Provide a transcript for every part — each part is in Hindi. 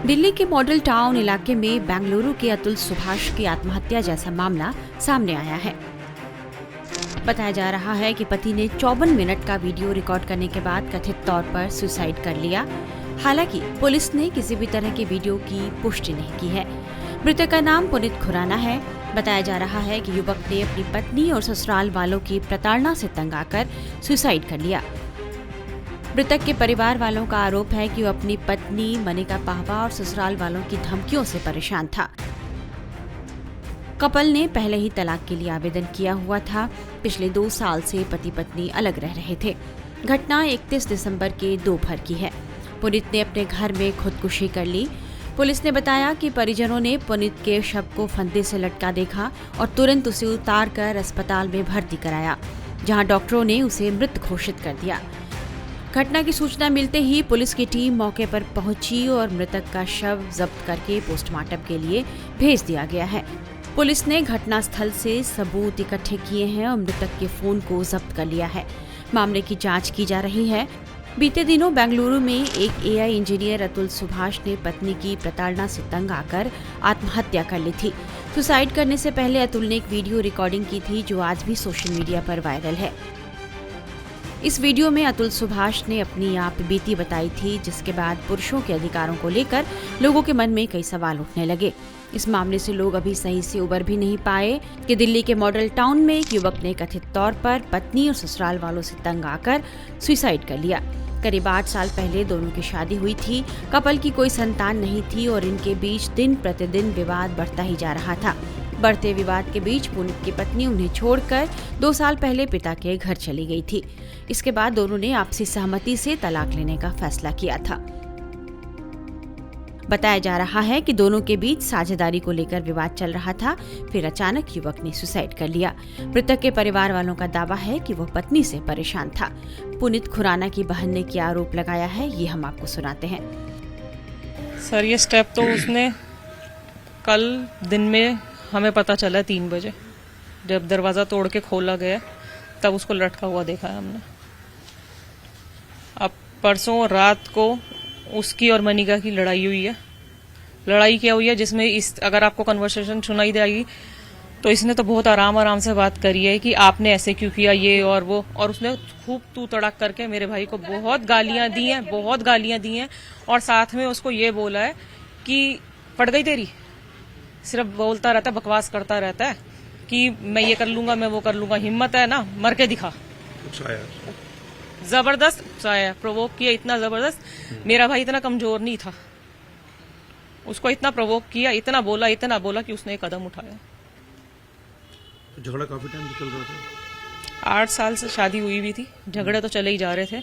दिल्ली के मॉडल टाउन इलाके में बेंगलुरु के अतुल सुभाष की आत्महत्या जैसा मामला सामने आया है। बताया जा रहा है कि पति ने 54 मिनट का वीडियो रिकॉर्ड करने के बाद कथित तौर पर सुसाइड कर लिया। हालांकि पुलिस ने किसी भी तरह के वीडियो की पुष्टि नहीं की है। मृतक का नाम पुनीत खुराना है। बताया जा रहा है कि युवक ने अपनी पत्नी और ससुराल वालों की प्रताड़ना से तंग आकर सुसाइड कर लिया। मृतक के परिवार वालों का आरोप है कि वो अपनी पत्नी मनिका पाहवा और ससुराल वालों की धमकियों से परेशान था। कपल ने पहले ही तलाक के लिए आवेदन किया हुआ था। पिछले 2 साल से पति पत्नी अलग रह रहे थे। घटना 31 दिसंबर के दोपहर की है। पुनीत ने अपने घर में खुदकुशी कर ली। पुलिस ने बताया कि परिजनों ने पुनीत के शव को फंदे से लटका देखा और तुरंत उसे उतार कर अस्पताल में भर्ती कराया, जहां डॉक्टरों ने उसे मृत घोषित कर दिया। घटना की सूचना मिलते ही पुलिस की टीम मौके पर पहुंची और मृतक का शव जब्त करके पोस्टमार्टम के लिए भेज दिया गया है। पुलिस ने घटनास्थल से सबूत इकट्ठे किए हैं और मृतक के फोन को जब्त कर लिया है। मामले की जांच की जा रही है। बीते दिनों बेंगलुरु में एक एआई इंजीनियर अतुल सुभाष ने पत्नी की प्रताड़ना से तंग आकर आत्महत्या कर ली थी। सुसाइड करने से पहले अतुल ने एक वीडियो रिकॉर्डिंग की थी, जो आज भी सोशल मीडिया पर वायरल है। इस वीडियो में अतुल सुभाष ने अपनी आप बीती बताई थी, जिसके बाद पुरुषों के अधिकारों को लेकर लोगों के मन में कई सवाल उठने लगे। इस मामले से लोग अभी सही से उबर भी नहीं पाए कि दिल्ली के मॉडल टाउन में एक युवक ने कथित तौर पर पत्नी और ससुराल वालों से तंग आकर सुसाइड कर लिया। करीब 8 साल पहले दोनों की शादी हुई थी। कपल की कोई संतान नहीं थी और इनके बीच दिन प्रतिदिन विवाद बढ़ता ही जा रहा था। बढ़ते विवाद के बीच पुनीत की पत्नी उन्हें छोड़कर 2 साल पहले पिता के घर चली गई थी। इसके बाद दोनों ने आपसी सहमति से तलाक लेने का फैसला किया था। बताया जा रहा है कि दोनों के बीच साझेदारी को लेकर विवाद चल रहा था। फिर अचानक युवक ने सुसाइड कर लिया। मृतक के परिवार वालों का दावा है कि वह पत्नी से परेशान था। पुनीत खुराना की बहन ने क्या आरोप लगाया है, ये हम आपको सुनाते हैं। सर, ये स्टेप तो उसने कल दिन में हमें पता चला 3 बजे, जब दरवाजा तोड़ के खोला गया तब उसको लटका हुआ देखा है हमने। अब परसों रात को उसकी और मनिका की लड़ाई हुई है। लड़ाई क्या हुई है, जिसमें अगर आपको कन्वर्सेशन सुनाई देगी तो इसने तो बहुत आराम से बात करी है कि आपने ऐसे क्यों किया, ये और वो, और उसने खूब तू तड़क करके मेरे भाई को बहुत गालियां दी हैं और साथ में उसको ये बोला है कि पड़ गई तेरी। सिर्फ बोलता रहता है, बकवास करता रहता है कि मैं ये कर लूंगा, मैं वो कर लूंगा, हिम्मत है ना मर के दिखा। जबरदस्त उकसाया, प्रोवोक किया इतना जबरदस्त। मेरा भाई इतना कमजोर नहीं था, उसको इतना प्रोवोक किया, इतना बोला कि उसने एक कदम उठाया। झगड़ा काफी टाइम से चल रहा था। 8 साल से शादी हुई भी थी, झगड़े तो चले ही जा रहे थे।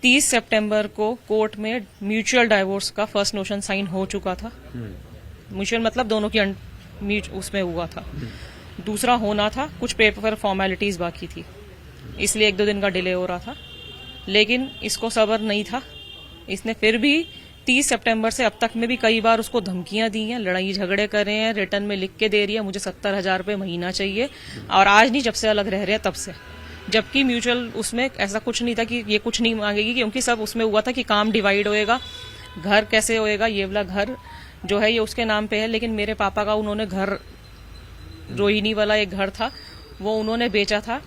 30 सितंबर को कोर्ट में म्यूचुअल डाइवोर्स का फर्स्ट नोशन साइन हो चुका था। म्यूचुअल मतलब दोनों की उसमें हुआ था। दूसरा होना था, कुछ पेपर फॉर्मेलिटीज बाकी थी, इसलिए 1-2 दिन का डिले हो रहा था। लेकिन इसको सब्र नहीं था। इसने फिर भी 30 सितंबर से अब तक में भी कई बार उसको धमकियां दी हैं, लड़ाई झगड़े कर रहे हैं, रिटर्न में लिख के दे रही है मुझे 70,000 रुपये महीना चाहिए। और आज नहीं, जब से अलग रह रहे हैं तब से। जबकि म्यूचुअल उसमें ऐसा कुछ नहीं था कि ये कुछ नहीं मांगेगी, क्योंकि सब उसमें हुआ था कि काम डिवाइड होएगा, घर कैसे होएगा। ये वाला घर जो है ये उसके नाम पे है, लेकिन मेरे पापा का उन्होंने घर, रोहिणी वाला एक घर था, वो उन्होंने बेचा था।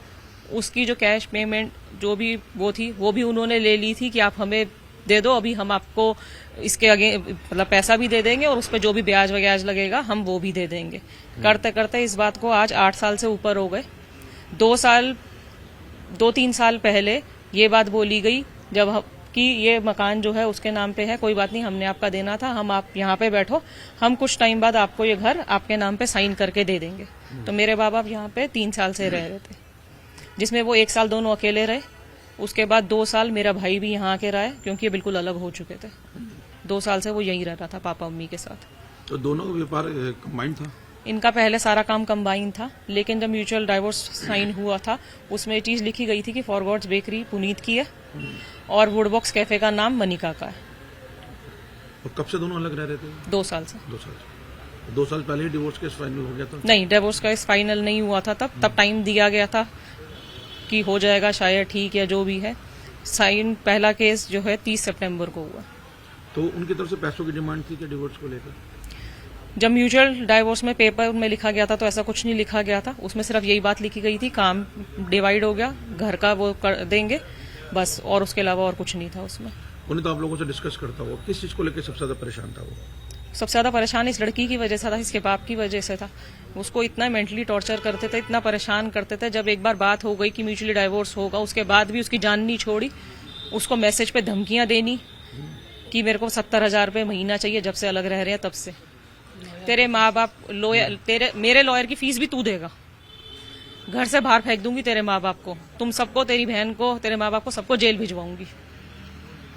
उसकी जो कैश पेमेंट जो भी वो थी, वो भी उन्होंने ले ली थी कि आप हमें दे दो, अभी हम आपको इसके आगे मतलब पैसा भी दे देंगे और उस पर जो भी ब्याज वग्याज लगेगा हम वो भी दे देंगे। करते करते इस बात को आज 8 साल से ऊपर हो गए। 2-3 साल पहले ये बात बोली गई जब कि ये मकान जो है उसके नाम पे है, कोई बात नहीं, हमने आपका देना था, हम आप यहाँ पे बैठो, हम कुछ टाइम बाद आपको ये घर आपके नाम पे साइन करके दे देंगे। तो मेरे बाप यहाँ पे 3 साल से रह रहे थे, जिसमें वो 1 साल दोनों अकेले रहे। उसके बाद 2 साल मेरा भाई भी यहाँ आके रहा है, क्योंकि ये बिल्कुल अलग हो चुके थे। 2 साल से वो यहीं रह रहा था पापा मम्मी के साथ। तो दोनों का व्यापार कंबाइंड था? इनका पहले सारा काम कंबाइन था, लेकिन जब म्यूचुअल डाइवोर्स साइन हुआ था उसमें ये चीज लिखी गई थी कि फॉर गॉड्स बेकरी पुनीत की है और वुडबॉक्स कैफे का नाम मनिका का है। और कब से दोनों अलग रह रहे थे? 2 साल से। 2 साल पहले ही डिवोर्स केस फाइनल हो गया था? नहीं, डिवोर्स केस फाइनल नहीं हुआ था तब टाइम दिया गया था कि हो जाएगा शायद, ठीक या जो भी है। साइन पहला केस जो है 30 सितंबर को हुआ। तो उनकी तरफ से पैसों की डिमांड थी क्या डिवोर्स को लेकर? जब म्यूचुअल डाइवोर्स में पेपर में लिखा गया था तो ऐसा कुछ नहीं लिखा गया था। उसमें सिर्फ यही बात लिखी गई थी, काम डिवाइड हो गया, घर का वो कर देंगे बस, और उसके अलावा और कुछ नहीं था उसमें। उन्हें तो आप लोगों से डिस्कस करता हुआ किस चीज़ को लेकर सबसे ज़्यादा परेशान था वो? सबसे ज्यादा परेशान इस लड़की की वजह से था, इसके बाप की वजह से था। उसको इतना मेंटली टॉर्चर करते थे, इतना परेशान करते थे। जब एक बार बात हो गई कि म्यूचुअली डाइवोर्स होगा, उसके बाद भी उसकी जान नहीं छोड़ी। उसको मैसेज पे धमकियां देनी कि मेरे को 70,000 रुपये महीना चाहिए, जब से अलग रह रहे हैं तब से। तेरे माँ बाप लॉयर, मेरे लॉयर की फीस भी तू देगा, घर से बाहर फेंक दूंगी तेरे माँ बाप को, तुम सबको, तेरी बहन को, तेरे माँ बाप को, सबको जेल भिजवाऊंगी।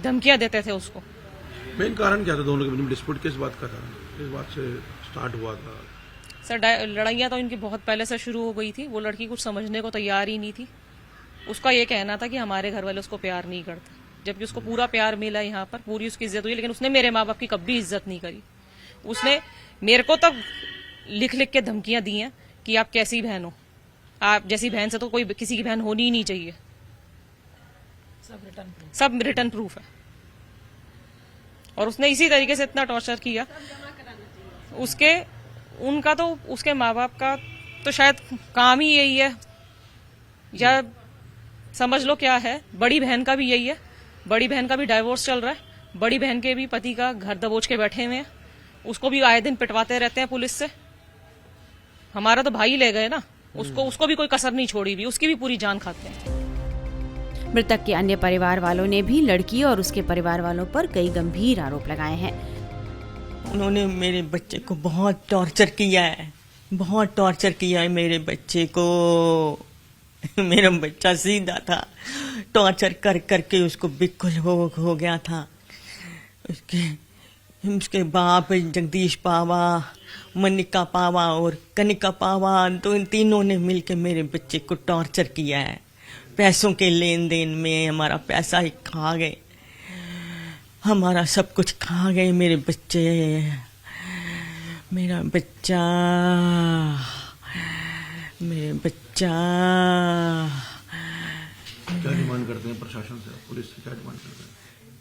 धमकियां देते थे उसको। मेन कारण क्या था दोनों के बीच में डिस्प्यूट? किस बात का था? किस बात से स्टार्ट हुआ था? सर लड़ाइयाँ तो इनकी बहुत पहले से शुरू हो गई थी। वो लड़की कुछ समझने को तैयार ही नहीं थी। उसका ये कहना था कि हमारे घर वाले उसको प्यार नहीं करते, जबकि उसको पूरा प्यार मिला, यहाँ पर पूरी उसकी इज्जत हुई, लेकिन उसने मेरे माँ बाप की कभी इज्जत नहीं करी। उसने मेरे को तब लिख लिख के धमकियां दी हैं कि आप कैसी बहन हो, आप जैसी बहन से तो कोई किसी की बहन होनी ही नहीं चाहिए। सब रिटर्न प्रूफ है। और उसने इसी तरीके से इतना टॉर्चर किया। उनका तो, उसके माँ बाप का तो शायद काम ही यही है, या समझ लो क्या है। बड़ी बहन का भी यही है, बड़ी बहन का भी डाइवोर्स चल रहा है। बड़ी बहन के भी पति का घर दबोच के बैठे हुए हैं, उसको भी आए दिन पिटवाते रहते हैं पुलिस से। हमारा तो भाई ले गए ना, उसको भी कोई कसर नहीं छोड़ी भी, उसकी भी पूरी जान खाते हैं। मृतक के अन्य परिवार वालों ने भी लड़की और उसके परिवार वालों पर कई गंभीर आरोप लगाए हैं। उन्होंने मेरे बच्चे को बहुत टॉर्चर किया है, बहुत टॉर्चर किया है मेरे बच्चे को। मेरा बच्चा सीधा था, टॉर्चर कर करके उसको बिल्कुल हो गया था। उसके बाप जगदीश पावा, मनिका पावा और कनिका पावा, तो इन तीनों ने मिलकर मेरे बच्चे को टॉर्चर किया है। पैसों के लेन देन में हमारा पैसा ही खा गए, हमारा सब कुछ खा गए मेरे बच्चे। मेरा बच्चा क्या डिमांड करते हैं प्रशासन से, पुलिस से क्या डिमांड करते हैं?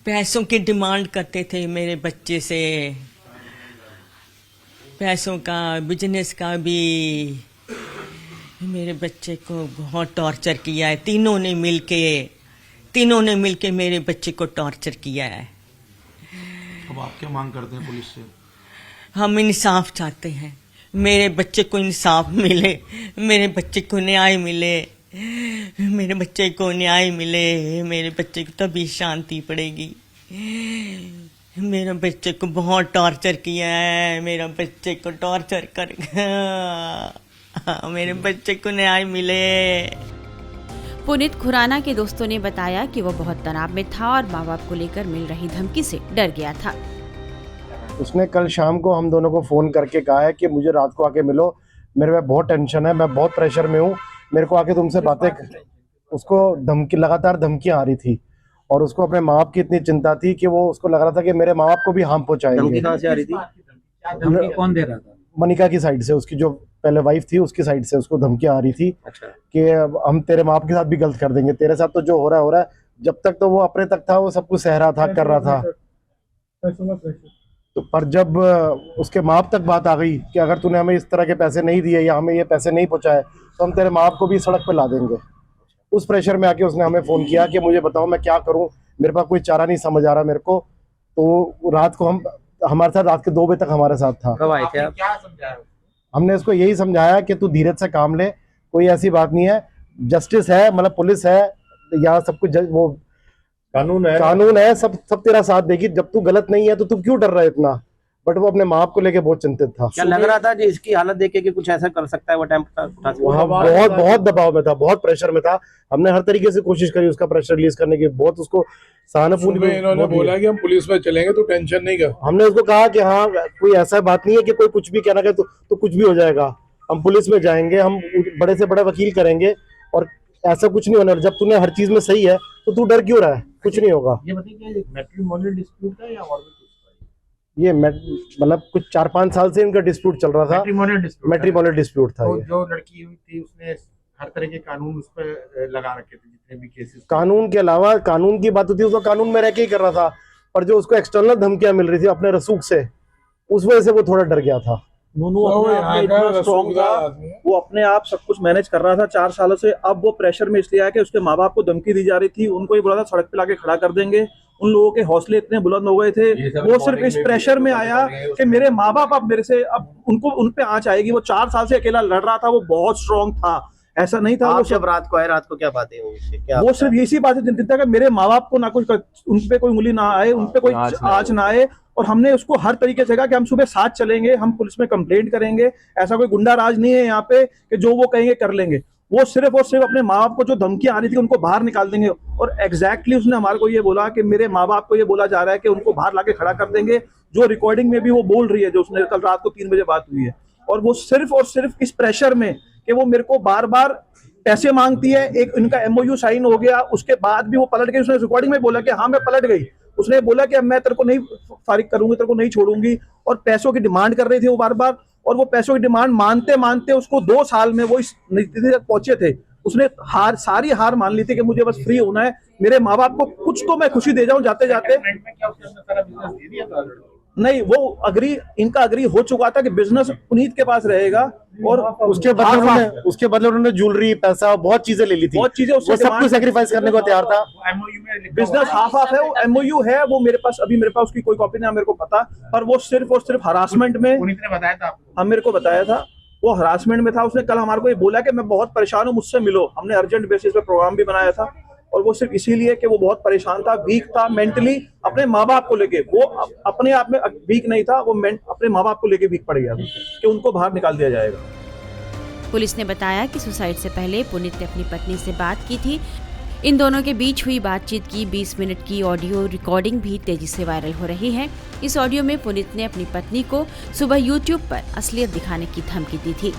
पैसों की डिमांड करते थे मेरे बच्चे से, पैसों का, बिजनेस का भी। मेरे बच्चे को बहुत टॉर्चर किया है। तीनों ने मिलके मेरे बच्चे को टॉर्चर किया है। अब आप क्या मांग करते हैं पुलिस से? हम इंसाफ चाहते हैं, मेरे बच्चे को इंसाफ मिले, मेरे बच्चे को न्याय मिले, मेरे बच्चे को न्याय मिले, मेरे बच्चे को तभी शांति पड़ेगी। मेरे बच्चे को बहुत टॉर्चर किया है, मेरा बच्चे को टॉर्चर कर मेरे बच्चे को न्याय मिले। पुनीत खुराना के दोस्तों ने बताया कि वो बहुत तनाव में था और माँ बाप को लेकर मिल रही धमकी से डर गया था। उसने कल शाम को हम दोनों को फ़ोन करके कहा है कि मुझे रात को आके मिलो, मेरे में बहुत टेंशन है, मैं बहुत प्रेशर में हूँ, मेरे को आके तुमसे बातें। उसको लगातार धमकियाँ आ रही थी और उसको अपने माँ बाप की इतनी चिंता थी कि वो, उसको लग रहा था कि मेरे माँ बाप को भी हार्म पहुँचाएंगे। धमकी कहाँ से आ रही थी? धमकी कौन दे रहा था? मनिका की साइड से, उसकी जो पहले वाइफ थी उसकी साइड से उसको धमकियाँ आ रही थी। अच्छा। कि हम तेरे माँ बाप के साथ भी गलत कर देंगे, तेरे साथ तो जो हो रहा है। जब तक तो वो अपने तक था, वो सब कुछ सह रहा था, कर रहा था। तो पर जब उसके माँ बाप तक बात आ गई कि अगर तूने हमें इस तरह के पैसे नहीं दिए या हमें ये पैसे नहीं पहुंचाए तो हम तेरे माँ बाप को भी सड़क पे ला देंगे, उस प्रेशर में आके उसने हमें फ़ोन किया कि मुझे बताओ मैं क्या करूं, मेरे पास कोई चारा नहीं समझ आ रहा मेरे को। तो रात को हमारे साथ रात के 2 बजे तक हमारे साथ था। कब आए थे आप? क्या समझाया? हमने उसको यही समझाया कि तू धीरज से काम ले, कोई ऐसी बात नहीं है, जस्टिस है, मतलब पुलिस है यहाँ, सब कुछ वो कानून है, सब तेरा साथ देगी। जब तू गलत नहीं है तो तू क्यों डर रहा है इतना? बट वो अपने माँ बाप को लेके बहुत चिंतित था। क्या लग रहा था कि इसकी हालत देख के कि कुछ ऐसा कर सकता है वो टाइम उठा? बहुत दबाव में था, बहुत प्रेशर में था। हमने हर तरीके से कोशिश करी उसका प्रेशर रिलीज करने की, बहुत उसको सहानुभूति। इन्होंने बोला कि हम पुलिस में चलेंगे तो टेंशन नहीं कर। हमने उसको कहा कि हाँ, कोई ऐसा बात नहीं है कि कोई कुछ भी कहना है तो कुछ भी हो जाएगा, हम पुलिस में जाएंगे, हम बड़े से बड़ा वकील करेंगे और ऐसा कुछ नहीं होना। जब तूने हर चीज में सही है तो तू डर क्यों रहा है? कुछ नहीं होगा। ये बताइए कि मैट्रिमोनियल डिस्प्यूट था या और भी कुछ था? ये मतलब कुछ 4-5 साल से इनका डिस्प्यूट चल रहा था। मैट्रिमोनियल डिस्प्यूट था। तो जो लड़की हुई थी उसने हर तरह के कानून उस पर लगा रखे थे, जितने भी केसेस। कानून के अलावा कानून की बात होती है, उसको कानून में रह के ही कर रहा था। पर जो उसको एक्सटर्नल धमकियां मिल रही थी अपने रसूख से, उस वजह से वो थोड़ा डर गया था। नूनू अपने आप में इतना स्ट्रॉन्ग था, वो अपने आप सब कुछ मैनेज कर रहा था 4 सालों से। अब वो प्रेशर में इसलिए आया कि उसके माँ बाप को धमकी दी जा रही थी, उनको ये बोला था सड़क पे लाके खड़ा कर देंगे। उन लोगों के हौसले इतने बुलंद हो गए थे, वो सिर्फ इस प्रेशर में आया कि मेरे माँ बाप अब मेरे से, अब उनको उन पे आंच आएगी। वो 4 साल से अकेला लड़ रहा था, वो बहुत स्ट्रॉन्ग था, ऐसा नहीं था। वो जब रात को आए, रात को क्या बातें हुई उससे, क्या वो सिर्फ इसी बात से चिंतित था कि मेरे माँ बाप को ना कुछ, उन पे कोई उंगली ना आए, उन पे कोई आंच ना आए। और हमने उसको हर तरीके से कहा कि हम सुबह 7 चलेंगे, हम पुलिस में कंप्लेंट करेंगे, ऐसा कोई गुंडा राज नहीं है यहाँ पे कि जो वो कहेंगे कर लेंगे। वो सिर्फ और सिर्फ अपने माँ बाप को जो धमकियां आ रही थी उनको बाहर निकाल देंगे। और एग्जैक्टली उसने हमारे को ये बोला कि मेरे माँ बाप को ये बोला जा रहा है कि उनको बाहर लाके खड़ा कर देंगे, जो रिकॉर्डिंग में भी वो बोल रही है, जो उसने कल रात को 3 बजे बात हुई है। और वो सिर्फ और सिर्फ इस प्रेशर में कि वो मेरे को बार बार पैसे मांगती है। एक इनका MOU साइन हो गया, उसके बाद भी वो पलट गई। उसने रिकॉर्डिंग में बोला कि हाँ मैं पलट गई। उसने बोला कि अब मैं तेरे को नहीं फारिग करूंगी, तेरे को नहीं छोड़ूंगी। और पैसों की डिमांड कर रही थी वो बार बार। और वो पैसों की डिमांड मानते मानते उसको 2 साल में वो इस नतीजे तक पहुंचे थे। उसने सारी हार मान ली थी कि मुझे बस फ्री होना है, मेरे माँ बाप को कुछ तो मैं खुशी दे जाऊं जाते जाते। नहीं, वो इनका अग्री हो चुका था कि बिजनेस पुनीत के पास रहेगा। और उसके बदले उन्होंने ज्वेलरी, पैसा, बहुत चीजें ले ली थी, बहुत चीजें, वो सब कुछ सेक्रीफाइस करने को तैयार था। बिजनेस हाफ है, वो MOU है, वो मेरे पास उसकी कोई कॉपी नहीं है, मेरे को पता। पर वो सिर्फ और सिर्फ हरासमेंट में, बताया था आपको, मेरे को बताया था, वो हरासमेंट में था। उसने कल हमारे को ये बोला कि मैं बहुत परेशान हूँ, मुझसे मिलो। हमने अर्जेंट बेसिस पे प्रोग्राम भी बनाया था। और वो सिर्फ इसीलिए कि वो बहुत परेशान था, वीक था मेंटली, अपने माँ बाप को लेके। वो अपने आप में वीक नहीं था, वो अपने माँ बाप को लेके वीक पड़ गया था कि उनको बाहर निकाल दिया जाएगा। पुलिस ने बताया कि सुसाइड से पहले पुनीत ने अपनी पत्नी से बात की थी। इन दोनों के बीच हुई बातचीत की 20 मिनट की ऑडियो रिकॉर्डिंग भी तेजी से वायरल हो रही है। इस ऑडियो में पुनीत ने अपनी पत्नी को सुबह YouTube पर असलियत दिखाने की धमकी दी थी।